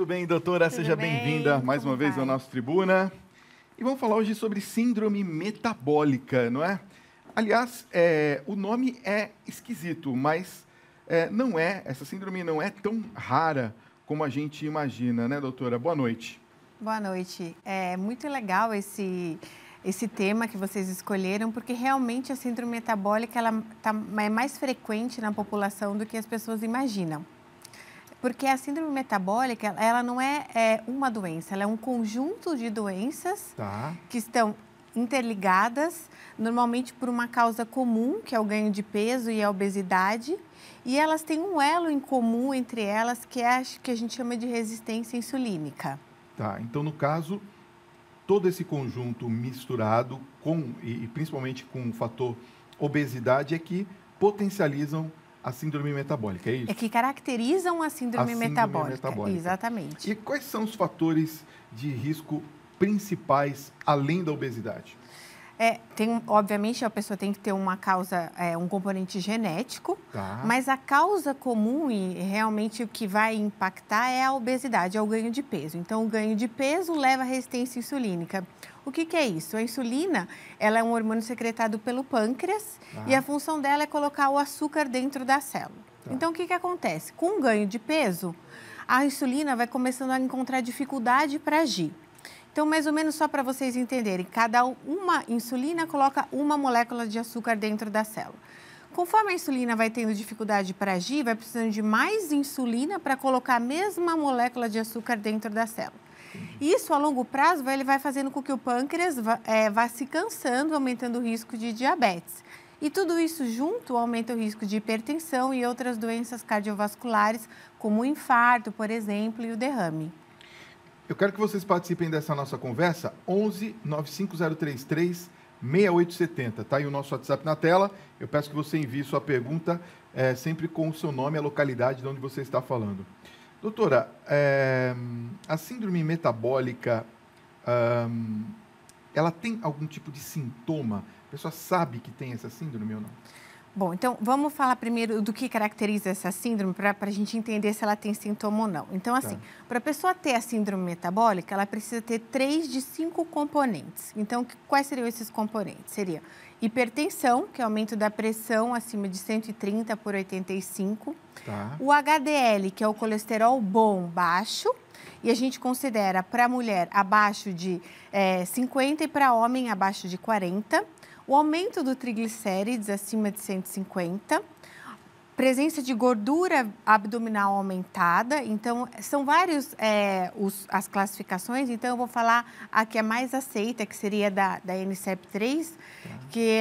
Tudo bem, doutora? Tudo Seja bem? bem-vinda mais Como uma vez vai? ao nosso Tribuna. E vamos falar hoje sobre síndrome metabólica, não é? Aliás, o nome é esquisito, mas essa síndrome não é tão rara como a gente imagina, né, doutora? Boa noite. Boa noite. É muito legal esse tema que vocês escolheram, porque realmente a síndrome metabólica é mais frequente na população do que as pessoas imaginam. Porque a síndrome metabólica, ela não é uma doença, ela é um conjunto de doenças Tá. que estão interligadas, normalmente por uma causa comum, que é o ganho de peso e a obesidade, e elas têm um elo em comum entre elas, que é que a gente chama de resistência insulínica. Tá. Então, no caso, todo esse conjunto misturado e principalmente com o fator obesidade é que potencializam a síndrome metabólica, é isso? É que caracterizam a síndrome metabólica. Metabólica. Exatamente. E quais são os fatores de risco principais além da obesidade? Obviamente, a pessoa tem que ter uma causa, um componente genético, Tá. mas a causa comum e realmente o que vai impactar é a obesidade, é o ganho de peso. Então, o ganho de peso leva à resistência insulínica. O que é isso? A insulina, ela é um hormônio secretado pelo pâncreas e a função dela é colocar o açúcar dentro da célula. Tá. Então, o que acontece? Com o ganho de peso, a insulina vai começando a encontrar dificuldade para agir. Então, mais ou menos só para vocês entenderem, cada uma insulina coloca uma molécula de açúcar dentro da célula. Conforme a insulina vai tendo dificuldade para agir, vai precisando de mais insulina para colocar a mesma molécula de açúcar dentro da célula. Isso, a longo prazo, ele vai fazendo com que o pâncreas vá se cansando, aumentando o risco de diabetes. E tudo isso junto aumenta o risco de hipertensão e outras doenças cardiovasculares, como o infarto, por exemplo, e o derrame. Eu quero que vocês participem dessa nossa conversa, 11 95033 6870. Tá aí o nosso WhatsApp na tela. Eu peço que você envie sua pergunta sempre com o seu nome e a localidade de onde você está falando. Doutora, a síndrome metabólica, ela tem algum tipo de sintoma? A pessoa sabe que tem essa síndrome ou não? Bom, então vamos falar primeiro do que caracteriza essa síndrome para a gente entender se ela tem sintoma ou não. Então, assim, para a pessoa ter a síndrome metabólica, ela precisa ter 3 de 5 componentes. Então, quais seriam esses componentes? Seria hipertensão, que é aumento da pressão acima de 130 por 85. Tá. O HDL, que é o colesterol bom baixo. E a gente considera para mulher abaixo de 50 e para homem abaixo de 40. O aumento do triglicérides acima de 150, presença de gordura abdominal aumentada. Então, são várias as classificações. Então, eu vou falar a que é mais aceita, que seria da NCEP3, que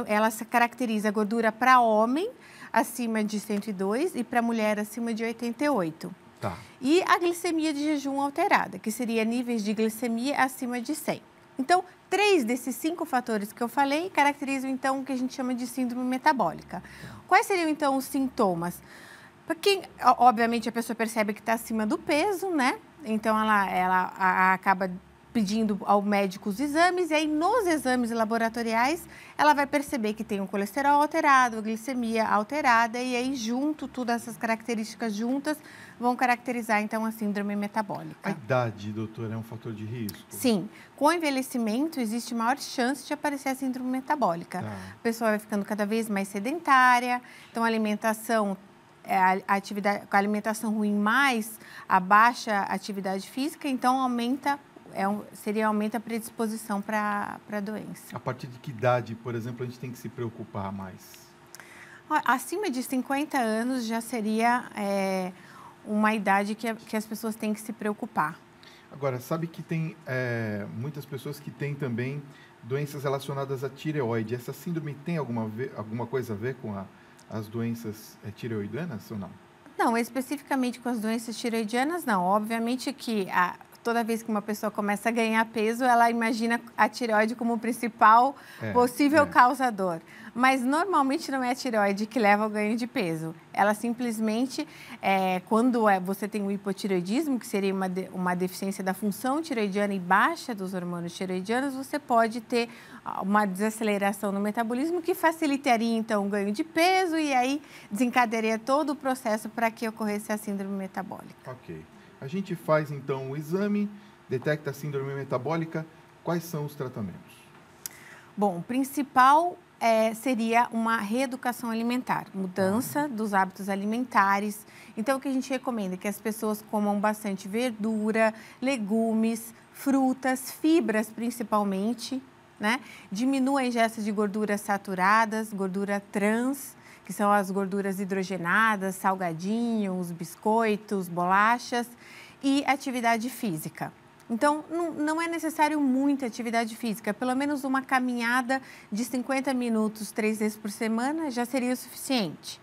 ela se caracteriza a gordura para homem acima de 102 e para mulher acima de 88. Tá. E a glicemia de jejum alterada, que seria níveis de glicemia acima de 100. Então, 3 desses 5 fatores que eu falei caracterizam, então, o que a gente chama de síndrome metabólica. Quais seriam, então, os sintomas? Porque, obviamente, a pessoa percebe que está acima do peso, né? Então, ela acaba pedindo ao médico os exames, e aí nos exames laboratoriais ela vai perceber que tem um colesterol alterado, a glicemia alterada, e aí junto, todas essas características juntas vão caracterizar então a síndrome metabólica. A idade, doutora, é um fator de risco? Sim, com o envelhecimento existe maior chance de aparecer a síndrome metabólica. Tá. A pessoa vai ficando cada vez mais sedentária, então a alimentação... com a alimentação ruim mais a baixa atividade física, então aumenta a predisposição para a doença. A partir de que idade, por exemplo, a gente tem que se preocupar mais? Acima de 50 anos já seria uma idade que as pessoas têm que se preocupar. Agora, sabe que tem muitas pessoas que têm também doenças relacionadas à tireoide. Essa síndrome tem alguma coisa a ver com as doenças tireoidianas ou não? Não, especificamente com as doenças tireoidianas, não. Obviamente que toda vez que uma pessoa começa a ganhar peso, ela imagina a tireoide como o principal possível causador. Mas normalmente não é a tireoide que leva ao ganho de peso. Ela simplesmente, quando você tem o hipotireoidismo, que seria uma deficiência da função tireoidiana e baixa dos hormônios tireoidianos, você pode ter uma desaceleração no metabolismo que facilitaria, então, o ganho de peso e aí desencadearia todo o processo para que ocorresse a síndrome metabólica. Ok. A gente faz, então, o exame, detecta a síndrome metabólica. Quais são os tratamentos? Bom, o principal seria uma reeducação alimentar, mudança dos hábitos alimentares. Então, o que a gente recomenda é que as pessoas comam bastante verdura, legumes, frutas, fibras principalmente, né? Diminua a ingesta de gorduras saturadas, gordura trans, que são as gorduras hidrogenadas, salgadinhos, biscoitos, bolachas e atividade física. Então, não é necessário muita atividade física, pelo menos uma caminhada de 50 minutos 3 vezes por semana já seria o suficiente.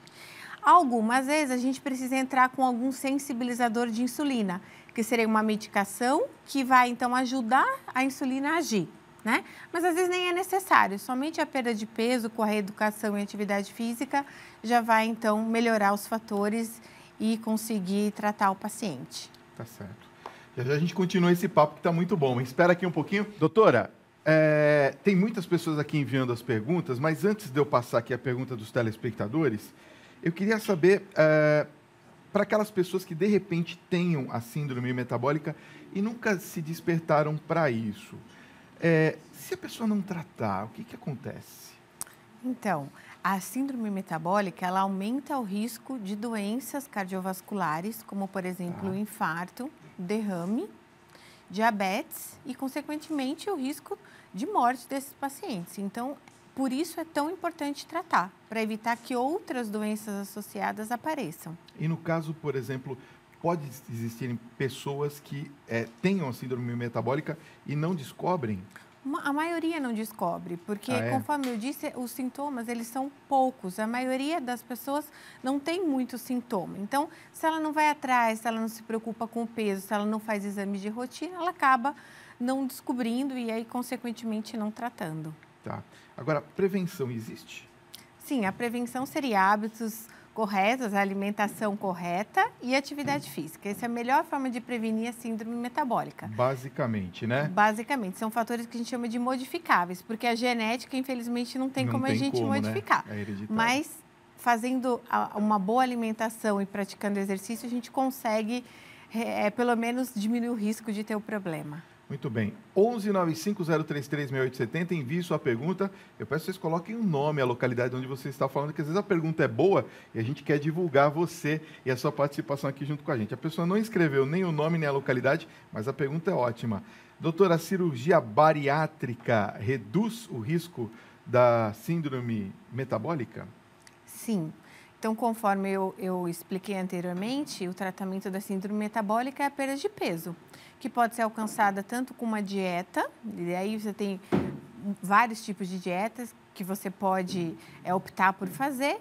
Algumas vezes a gente precisa entrar com algum sensibilizador de insulina, que seria uma medicação que vai então ajudar a insulina a agir, né? Mas às vezes nem é necessário, somente a perda de peso com a reeducação e atividade física já vai então melhorar os fatores e conseguir tratar o paciente. Tá certo. Já a gente continua esse papo que está muito bom. Mas espera aqui um pouquinho. Doutora, tem muitas pessoas aqui enviando as perguntas, mas antes de eu passar aqui a pergunta dos telespectadores, eu queria saber, para aquelas pessoas que de repente tenham a síndrome metabólica e nunca se despertaram para isso, se a pessoa não tratar, o que acontece? Então, a síndrome metabólica, ela aumenta o risco de doenças cardiovasculares, como, por exemplo, o infarto, derrame, diabetes e, consequentemente, o risco de morte desses pacientes. Então, por isso é tão importante tratar, para evitar que outras doenças associadas apareçam. E no caso, por exemplo, pode existirem pessoas que tenham a síndrome metabólica e não descobrem? A maioria não descobre, porque, conforme eu disse, os sintomas, eles são poucos. A maioria das pessoas não tem muito sintoma. Então, se ela não vai atrás, se ela não se preocupa com o peso, se ela não faz exames de rotina, ela acaba não descobrindo e aí, consequentemente, não tratando. Tá. Agora, prevenção existe? Sim, a prevenção seria hábitos corretos, a alimentação correta e atividade física. Essa é a melhor forma de prevenir a síndrome metabólica. Basicamente, né? Basicamente, são fatores que a gente chama de modificáveis, porque a genética, infelizmente, não tem como a gente modificar. Né? É hereditário. Mas, fazendo uma boa alimentação e praticando exercício, a gente consegue, pelo menos, diminuir o risco de ter o problema. Muito bem. 1195-033-6870, envie sua pergunta. Eu peço que vocês coloquem o nome, a localidade onde você está falando, que às vezes a pergunta é boa e a gente quer divulgar você e a sua participação aqui junto com a gente. A pessoa não escreveu nem o nome nem a localidade, mas a pergunta é ótima. Doutora, a cirurgia bariátrica reduz o risco da síndrome metabólica? Sim. Então, conforme eu expliquei anteriormente, o tratamento da síndrome metabólica é a perda de peso, que pode ser alcançada tanto com uma dieta, e aí você tem vários tipos de dietas que você pode optar por fazer,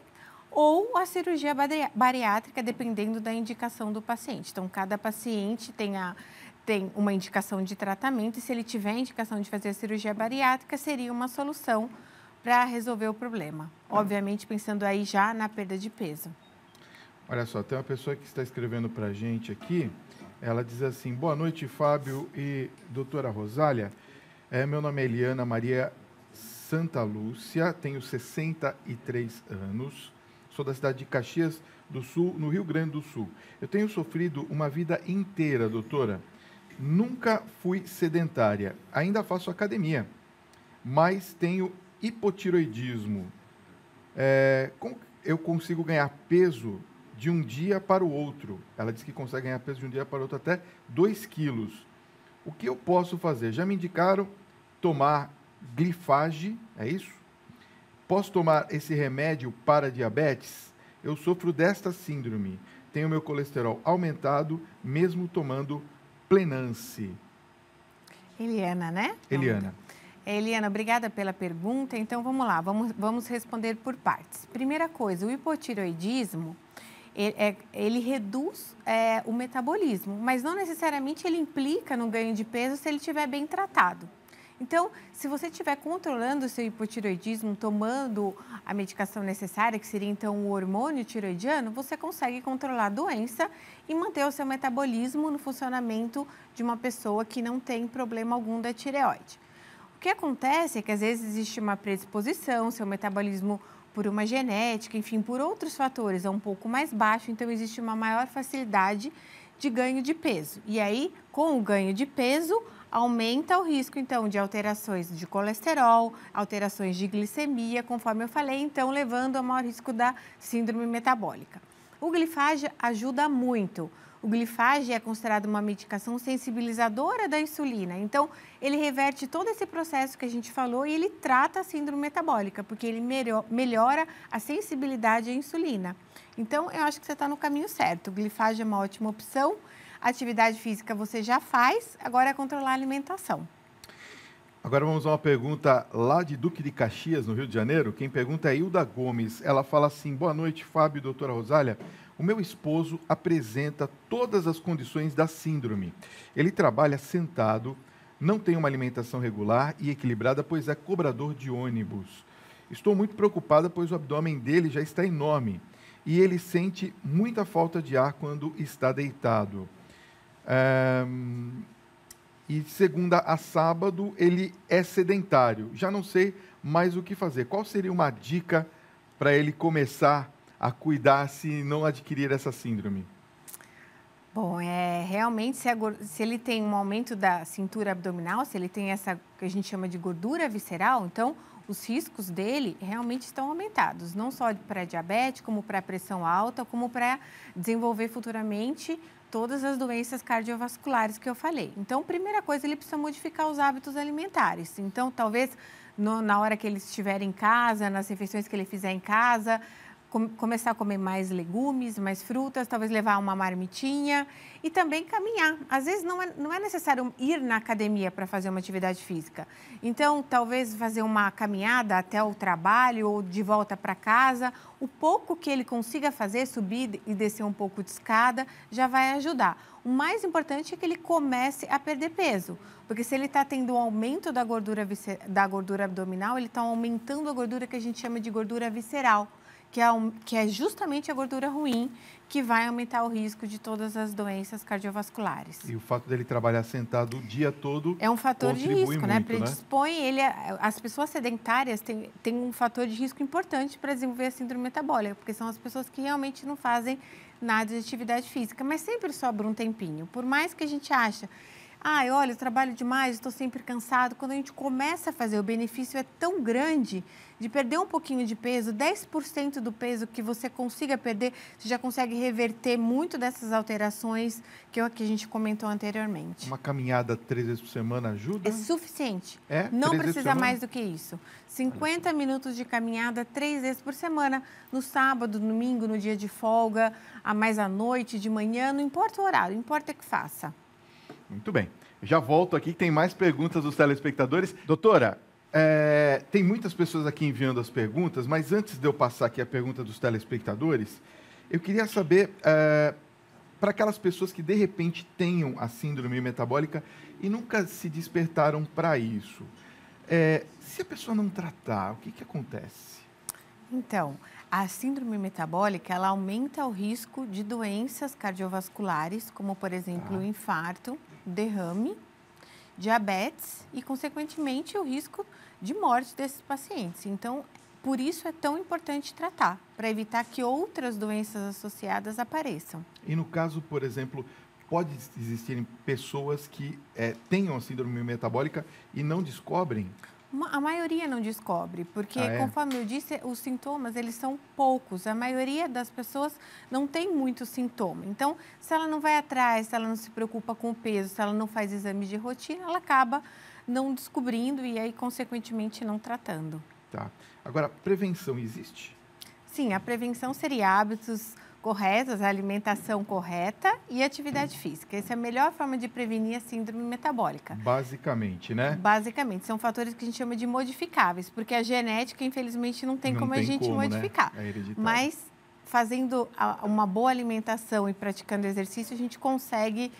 ou a cirurgia bariátrica, dependendo da indicação do paciente. Então, cada paciente tem uma indicação de tratamento, e se ele tiver a indicação de fazer a cirurgia bariátrica, seria uma solução para resolver o problema. Obviamente, pensando aí já na perda de peso. Olha só, tem uma pessoa que está escrevendo para a gente aqui. Ela diz assim: boa noite, Fábio e doutora Rosália. Meu nome é Eliana Maria Santa Lúcia, tenho 63 anos, sou da cidade de Caxias do Sul, no Rio Grande do Sul. Eu tenho sofrido uma vida inteira, doutora. Nunca fui sedentária, ainda faço academia, mas tenho hipotiroidismo. Como eu consigo ganhar peso de um dia para o outro? Ela diz que consegue ganhar peso de um dia para o outro até 2 quilos. O que eu posso fazer? Já me indicaram tomar glifage, é isso? Posso tomar esse remédio para diabetes? Eu sofro desta síndrome. Tenho meu colesterol aumentado, mesmo tomando Plenance. Eliana, né? Eliana. Eliana, obrigada pela pergunta. Então, vamos lá, vamos responder por partes. Primeira coisa, o hipotireoidismo, ele reduz o metabolismo, mas não necessariamente ele implica no ganho de peso se ele estiver bem tratado. Então, se você estiver controlando o seu hipotireoidismo, tomando a medicação necessária, que seria então o hormônio tireoidiano, você consegue controlar a doença e manter o seu metabolismo no funcionamento de uma pessoa que não tem problema algum da tireoide. O que acontece é que às vezes existe uma predisposição, seu metabolismo por uma genética, enfim, por outros fatores é um pouco mais baixo, então existe uma maior facilidade de ganho de peso. E aí, com o ganho de peso, aumenta o risco, então, de alterações de colesterol, alterações de glicemia, conforme eu falei, então, levando ao maior risco da síndrome metabólica. O Glifage ajuda muito. O Glifage é considerado uma medicação sensibilizadora da insulina. Então, ele reverte todo esse processo que a gente falou e ele trata a síndrome metabólica, porque ele melhora a sensibilidade à insulina. Então, eu acho que você está no caminho certo. O Glifage é uma ótima opção. Atividade física você já faz, agora é controlar a alimentação. Agora vamos a uma pergunta lá de Duque de Caxias, no Rio de Janeiro. Quem pergunta é Hilda Gomes. Ela fala assim: boa noite, Fábio e doutora Rosália. O meu esposo apresenta todas as condições da síndrome. Ele trabalha sentado, não tem uma alimentação regular e equilibrada, pois é cobrador de ônibus. Estou muito preocupada, pois o abdômen dele já está enorme e ele sente muita falta de ar quando está deitado. E segunda a sábado ele é sedentário. Já não sei mais o que fazer. Qual seria uma dica para ele começar a cuidar se não adquirir essa síndrome? Bom, realmente se ele tem um aumento da cintura abdominal, se ele tem essa que a gente chama de gordura visceral, então os riscos dele realmente estão aumentados, não só para diabetes, como para pressão alta, como para desenvolver futuramente todas as doenças cardiovasculares que eu falei. Então, primeira coisa, ele precisa modificar os hábitos alimentares. Então, talvez na hora que ele estiver em casa, nas refeições que ele fizer em casa, começar a comer mais legumes, mais frutas, talvez levar uma marmitinha e também caminhar. Às vezes não é necessário ir na academia para fazer uma atividade física. Então, talvez fazer uma caminhada até o trabalho ou de volta para casa, o pouco que ele consiga fazer, subir e descer um pouco de escada, já vai ajudar. O mais importante é que ele comece a perder peso, porque se ele está tendo um aumento da gordura abdominal, ele está aumentando a gordura que a gente chama de gordura visceral, que é justamente a gordura ruim, que vai aumentar o risco de todas as doenças cardiovasculares. E o fato dele trabalhar sentado o dia todo é um fator de risco, muito, né? Predispõe ele as pessoas sedentárias têm um fator de risco importante para desenvolver a síndrome metabólica, porque são as pessoas que realmente não fazem nada de atividade física, mas sempre sobra um tempinho. Por mais que a gente ache, olha, eu trabalho demais, estou sempre cansado. Quando a gente começa a fazer, o benefício é tão grande de perder um pouquinho de peso, 10% do peso que você consiga perder, você já consegue reverter muito dessas alterações que a gente comentou anteriormente. Uma caminhada 3 vezes por semana ajuda? É suficiente. É? Não precisa mais do que isso. 50 minutos de caminhada 3 vezes por semana, no sábado, no domingo, no dia de folga, mais à noite, de manhã, não importa o horário, importa que faça. Muito bem. Já volto aqui, tem mais perguntas dos telespectadores. Doutora, tem muitas pessoas aqui enviando as perguntas, mas antes de eu passar aqui a pergunta dos telespectadores, eu queria saber, para aquelas pessoas que de repente tenham a síndrome metabólica e nunca se despertaram para isso, se a pessoa não tratar, o que acontece? Então, a síndrome metabólica, ela aumenta o risco de doenças cardiovasculares, como, por exemplo, o infarto, derrame, diabetes e, consequentemente, o risco de morte desses pacientes. Então, por isso é tão importante tratar, para evitar que outras doenças associadas apareçam. E no caso, por exemplo, pode existirem pessoas que tenham a síndrome metabólica e não descobrem? A maioria não descobre, porque, conforme eu disse, os sintomas, eles são poucos. A maioria das pessoas não tem muito sintoma. Então, se ela não vai atrás, se ela não se preocupa com o peso, se ela não faz exames de rotina, ela acaba não descobrindo e aí, consequentemente, não tratando. Tá. Agora, prevenção existe? Sim, a prevenção seria hábitos corretos, a alimentação correta e atividade física. Essa é a melhor forma de prevenir a síndrome metabólica. Basicamente, né? Basicamente, são fatores que a gente chama de modificáveis, porque a genética, infelizmente, não tem como a gente modificar. Né? É hereditário. Mas fazendo uma boa alimentação e praticando exercício, a gente consegue,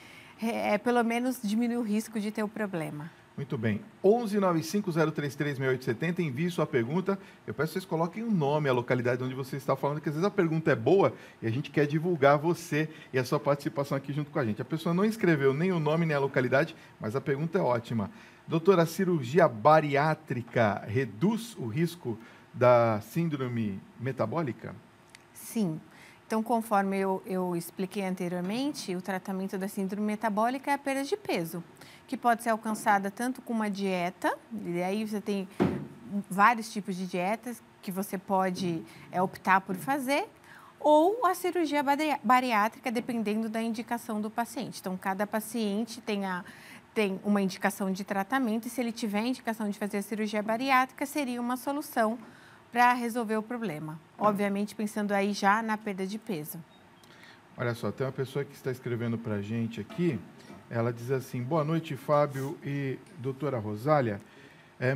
pelo menos, diminuir o risco de ter o problema. Muito bem. 1195-033-6870, envie sua pergunta. Eu peço que vocês coloquem o nome, a localidade onde você está falando, que às vezes a pergunta é boa e a gente quer divulgar você e a sua participação aqui junto com a gente. A pessoa não escreveu nem o nome nem a localidade, mas a pergunta é ótima. Doutora, a cirurgia bariátrica reduz o risco da síndrome metabólica? Sim. Então, conforme eu expliquei anteriormente, o tratamento da síndrome metabólica é a perda de peso, que pode ser alcançada tanto com uma dieta, e aí você tem vários tipos de dietas que você pode optar por fazer, ou a cirurgia bariátrica, dependendo da indicação do paciente. Então, cada paciente tem uma indicação de tratamento, e se ele tiver a indicação de fazer a cirurgia bariátrica, seria uma solução para resolver o problema. Obviamente, pensando aí já na perda de peso. Olha só, tem uma pessoa que está escrevendo para a gente aqui. Ela diz assim: boa noite, Fábio e doutora Rosália.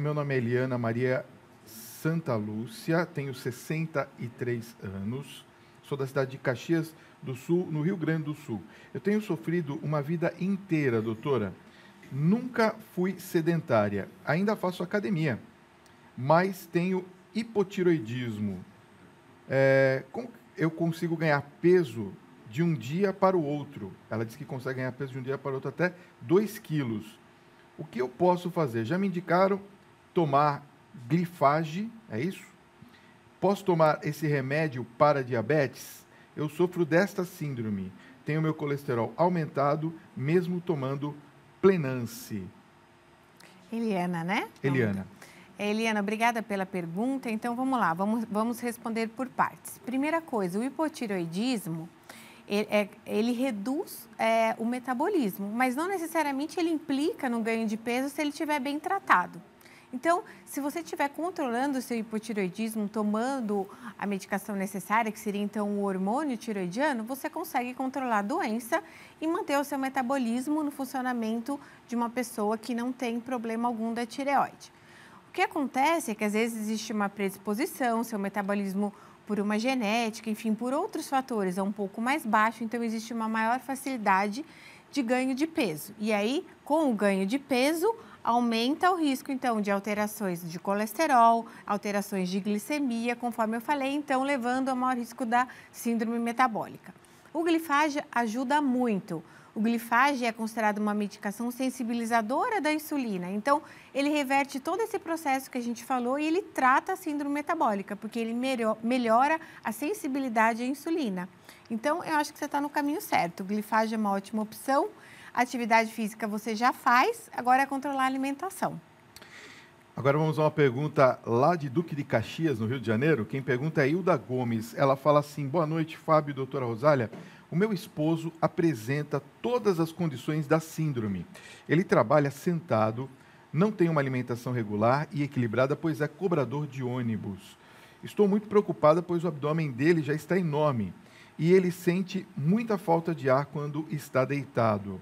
Meu nome é Eliana Maria Santa Lúcia, tenho 63 anos, sou da cidade de Caxias do Sul, no Rio Grande do Sul. Eu tenho sofrido uma vida inteira, doutora. Nunca fui sedentária, ainda faço academia, mas tenho hipotiroidismo. Como eu consigo ganhar peso de um dia para o outro? Ela diz que consegue ganhar peso de um dia para o outro até 2 quilos. O que eu posso fazer? Já me indicaram tomar glifage, é isso? Posso tomar esse remédio para diabetes? Eu sofro desta síndrome. Tenho meu colesterol aumentado, mesmo tomando Plenance. Eliana, né? Eliana. Eliana, obrigada pela pergunta. Então, vamos lá, vamos responder por partes. Primeira coisa, o hipotireoidismo, ele reduz o metabolismo, mas não necessariamente ele implica no ganho de peso se ele estiver bem tratado. Então, se você estiver controlando o seu hipotireoidismo, tomando a medicação necessária, que seria então o hormônio tireoidiano, você consegue controlar a doença e manter o seu metabolismo no funcionamento de uma pessoa que não tem problema algum da tireoide. O que acontece é que às vezes existe uma predisposição, seu metabolismo por uma genética, enfim, por outros fatores é um pouco mais baixo, então existe uma maior facilidade de ganho de peso. E aí, com o ganho de peso, aumenta o risco, então, de alterações de colesterol, alterações de glicemia, conforme eu falei, então, levando ao maior risco da síndrome metabólica. O glifage ajuda muito. O glifage é considerado uma medicação sensibilizadora da insulina. Então, ele reverte todo esse processo que a gente falou e ele trata a síndrome metabólica, porque ele melhora a sensibilidade à insulina. Então, eu acho que você está no caminho certo. O glifage é uma ótima opção. A atividade física você já faz, agora é controlar a alimentação. Agora vamos a uma pergunta lá de Duque de Caxias, no Rio de Janeiro. Quem pergunta é Hilda Gomes. Ela fala assim: boa noite, Fábio e doutora Rosália. O meu esposo apresenta todas as condições da síndrome. Ele trabalha sentado, não tem uma alimentação regular e equilibrada, pois é cobrador de ônibus. Estou muito preocupada, pois o abdômen dele já está enorme e ele sente muita falta de ar quando está deitado.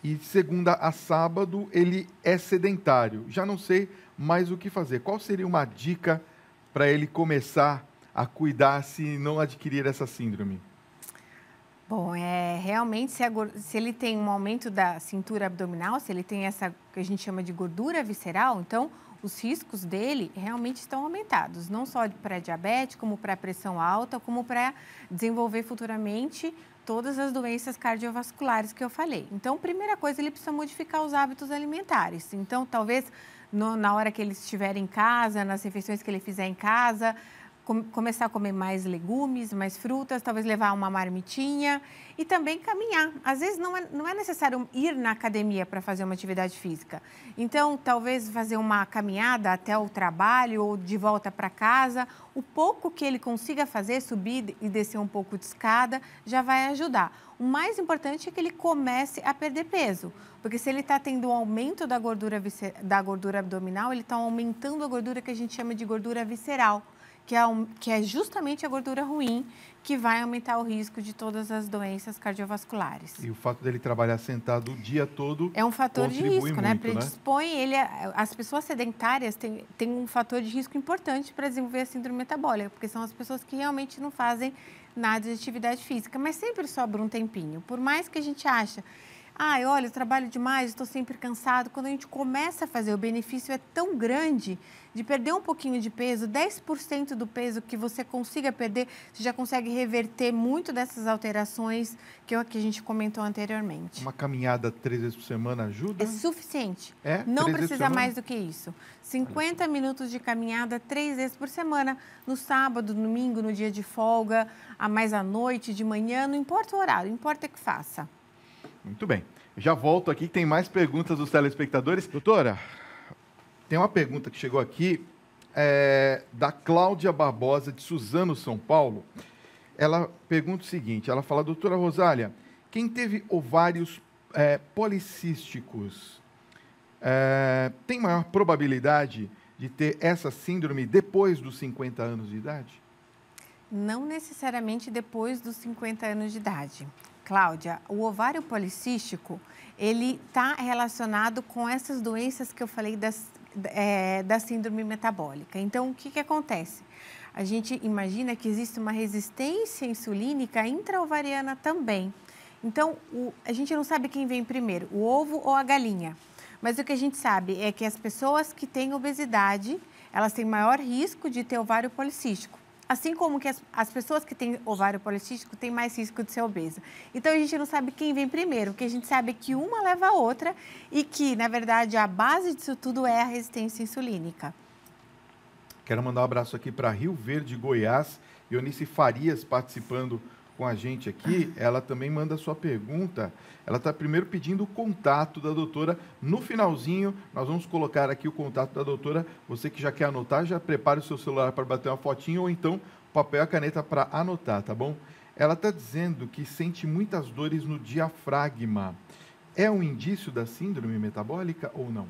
E segunda a sábado ele é sedentário. Já não sei mais o que fazer. Qual seria uma dica para ele começar a cuidar se não adquirir essa síndrome? Bom, realmente se ele tem um aumento da cintura abdominal, se ele tem essa que a gente chama de gordura visceral, então os riscos dele realmente estão aumentados, não só para diabetes, como para pressão alta, como para desenvolver futuramente todas as doenças cardiovasculares que eu falei. Então, primeira coisa, ele precisa modificar os hábitos alimentares. Então, talvez na hora que ele estiver em casa, nas refeições que ele fizer em casa, começar a comer mais legumes, mais frutas, talvez levar uma marmitinha e também caminhar. Às vezes não é necessário ir na academia para fazer uma atividade física. Então, talvez fazer uma caminhada até o trabalho ou de volta para casa, o pouco que ele consiga fazer, subir e descer um pouco de escada, já vai ajudar. O mais importante é que ele comece a perder peso, porque se ele está tendo um aumento da gordura abdominal, ele está aumentando a gordura que a gente chama de gordura visceral, que é justamente a gordura ruim, que vai aumentar o risco de todas as doenças cardiovasculares. E o fato dele trabalhar sentado o dia todo é um fator de risco, muito, né? Predispõe ele as pessoas sedentárias têm um fator de risco importante para desenvolver a síndrome metabólica, porque são as pessoas que realmente não fazem nada de atividade física, mas sempre sobra um tempinho. Por mais que a gente ache, olha, eu trabalho demais, estou sempre cansado. Quando a gente começa a fazer, o benefício é tão grande de perder um pouquinho de peso, 10% do peso que você consiga perder, você já consegue reverter muito dessas alterações que a gente comentou anteriormente. Uma caminhada 3 vezes por semana ajuda? É suficiente. É? Não precisa mais do que isso. 50 minutos de caminhada 3 vezes por semana, no sábado, no domingo, no dia de folga, mais à noite, de manhã, não importa o horário, importa que faça. Muito bem. Já volto aqui, tem mais perguntas dos telespectadores. Doutora, tem uma pergunta que chegou aqui, da Cláudia Barbosa, de Suzano, São Paulo. Ela pergunta o seguinte, ela fala, doutora Rosália, quem teve ovários policísticos tem maior probabilidade de ter essa síndrome depois dos 50 anos de idade? Não necessariamente depois dos 50 anos de idade. Cláudia, o ovário policístico, ele está relacionado com essas doenças que eu falei da síndrome metabólica. Então, o que acontece? A gente imagina que existe uma resistência insulínica intraovariana também. Então, a gente não sabe quem vem primeiro, o ovo ou a galinha. Mas o que a gente sabe é que as pessoas que têm obesidade, elas têm maior risco de ter ovário policístico. Assim como que as pessoas que têm ovário policístico têm mais risco de ser obesa. Então, a gente não sabe quem vem primeiro, o que a gente sabe é que uma leva a outra e que, na verdade, a base disso tudo é a resistência insulínica. Quero mandar um abraço aqui para Rio Verde, Goiás. Eunice Farias participando com a gente aqui. Ela também manda a sua pergunta. Ela está primeiro pedindo o contato da doutora. No finalzinho, nós vamos colocar aqui o contato da doutora. Você que já quer anotar, já prepare o seu celular para bater uma fotinha ou então o papel e a caneta para anotar, tá bom? Ela está dizendo que sente muitas dores no diafragma. É um indício da síndrome metabólica ou não?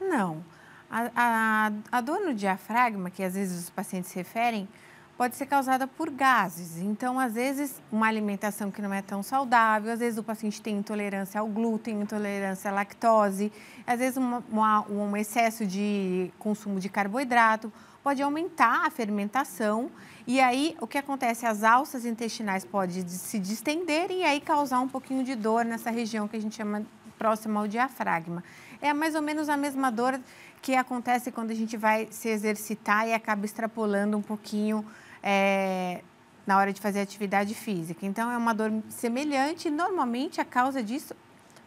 Não. A dor no diafragma, que às vezes os pacientes se referem, pode ser causada por gases. Então, às vezes, uma alimentação que não é tão saudável, às vezes o paciente tem intolerância ao glúten, intolerância à lactose, às vezes um excesso de consumo de carboidrato pode aumentar a fermentação e aí o que acontece? As alças intestinais podem se distender e aí causar um pouquinho de dor nessa região que a gente chama próxima ao diafragma. É mais ou menos a mesma dor que acontece quando a gente vai se exercitar e acaba extrapolando um pouquinho na hora de fazer atividade física. Então, é uma dor semelhante e, normalmente, a causa disso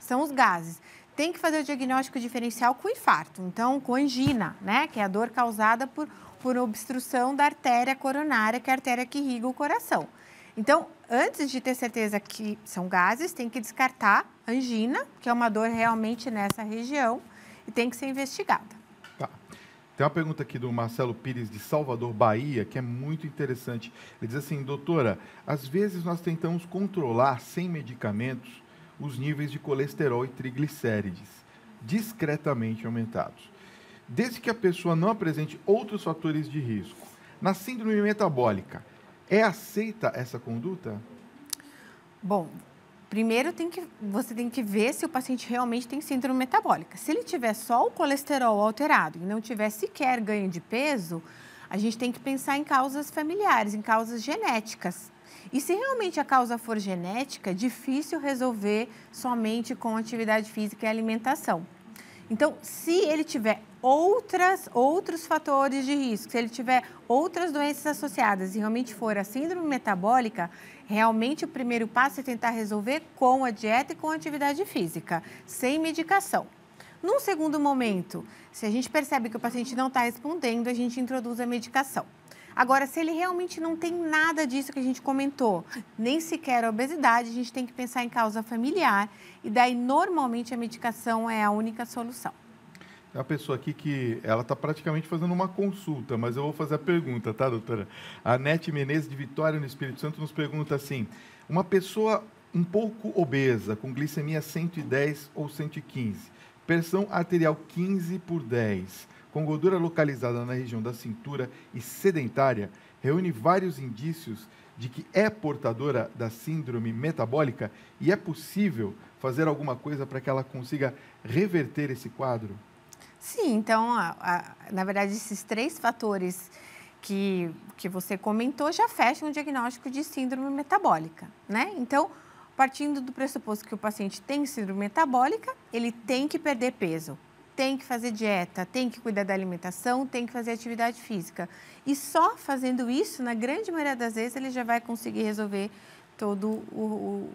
são os gases. Tem que fazer o diagnóstico diferencial com infarto, então, com angina, né? Que é a dor causada por obstrução da artéria coronária, que é a artéria que irriga o coração. Então, antes de ter certeza que são gases, tem que descartar angina, que é uma dor realmente nessa região, e tem que ser investigada. Tá. Tem uma pergunta aqui do Marcelo Pires, de Salvador, Bahia, que é muito interessante. Ele diz assim, doutora, às vezes nós tentamos controlar, sem medicamentos, os níveis de colesterol e triglicérides, discretamente aumentados. Desde que a pessoa não apresente outros fatores de risco. Na síndrome metabólica, é aceita essa conduta? Bom, primeiro você tem que ver se o paciente realmente tem síndrome metabólica. Se ele tiver só o colesterol alterado e não tiver sequer ganho de peso, a gente tem que pensar em causas familiares, em causas genéticas. E se realmente a causa for genética, é difícil resolver somente com atividade física e alimentação. Então, se ele tiver outros fatores de risco, se ele tiver outras doenças associadas e realmente for a síndrome metabólica, realmente o primeiro passo é tentar resolver com a dieta e com a atividade física, sem medicação. Num segundo momento, se a gente percebe que o paciente não está respondendo, a gente introduz a medicação. Agora, se ele realmente não tem nada disso que a gente comentou, nem sequer a obesidade, a gente tem que pensar em causa familiar e daí, normalmente, a medicação é a única solução. Tem uma pessoa aqui que ela está praticamente fazendo uma consulta, mas eu vou fazer a pergunta, tá, doutora? A Anete Menezes, de Vitória, no Espírito Santo, nos pergunta assim, uma pessoa um pouco obesa, com glicemia 110 ou 115, pressão arterial 15/10, com gordura localizada na região da cintura e sedentária, reúne vários indícios de que é portadora da síndrome metabólica e é possível fazer alguma coisa para que ela consiga reverter esse quadro? Sim, então, na verdade, esses 3 fatores que você comentou já fecham o diagnóstico de síndrome metabólica, né? Então, partindo do pressuposto que o paciente tem síndrome metabólica, ele tem que perder peso, tem que fazer dieta, tem que cuidar da alimentação, tem que fazer atividade física. E só fazendo isso, na grande maioria das vezes, ele já vai conseguir resolver todos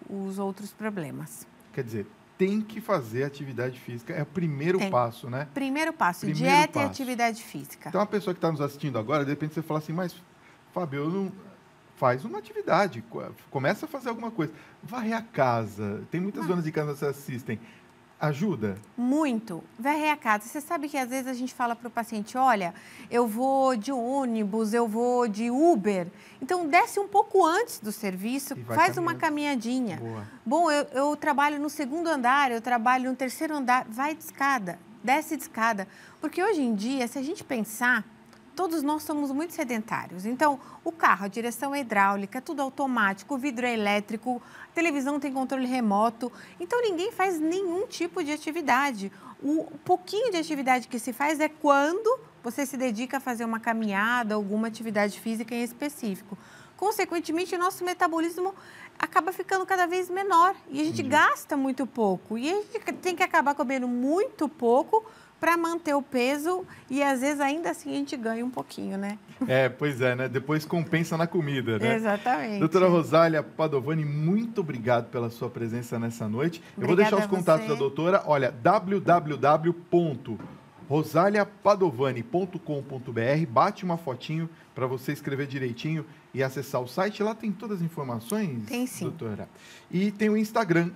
os outros problemas. Quer dizer, tem que fazer atividade física, é o primeiro passo, né? Primeiro passo, dieta e atividade física. Então, a pessoa que está nos assistindo agora, de repente você fala assim, mas, Fábio, eu não... faz uma atividade, começa a fazer alguma coisa. Varrer a casa, tem muitas donas de casa que assistem. Ajuda? Muito. Varrer a casa. Você sabe que às vezes a gente fala para o paciente, olha, eu vou de ônibus, eu vou de Uber. Então, desce um pouco antes do serviço, faz uma caminhadinha. Boa. Bom, eu trabalho no 2º andar, eu trabalho no 3º andar. Vai de escada, desce de escada. Porque hoje em dia, se a gente pensar, todos nós somos muito sedentários. Então, o carro, a direção é hidráulica, tudo automático, o vidro é elétrico, a televisão tem controle remoto. Então, ninguém faz nenhum tipo de atividade. O pouquinho de atividade que se faz é quando você se dedica a fazer uma caminhada, alguma atividade física em específico. Consequentemente, o nosso metabolismo acaba ficando cada vez menor e a gente gasta muito pouco. E a gente tem que acabar comendo muito pouco para manter o peso e, às vezes, ainda assim, a gente ganha um pouquinho, né? Pois é, né? Depois compensa na comida, né? Exatamente. Doutora Rosália Padovani, muito obrigado pela sua presença nessa noite. Eu vou deixar os contatos da doutora. Olha, www.rosaliapadovani.com.br. Bate uma fotinho para você escrever direitinho e acessar o site. Lá tem todas as informações, tem sim, doutora. E tem o Instagram,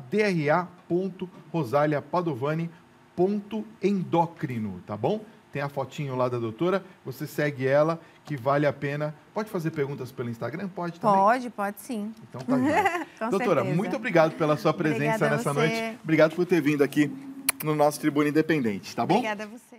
@dra.rosaliapadovani.endócrino, tá bom? Tem a fotinho lá da doutora, você segue ela, que vale a pena. Pode fazer perguntas pelo Instagram? Pode também? Pode sim. Então tá jóia. Doutora, certeza. Muito obrigado pela sua presença nessa noite. Obrigado por ter vindo aqui no nosso Tribuna Independente, tá bom? Obrigada a você.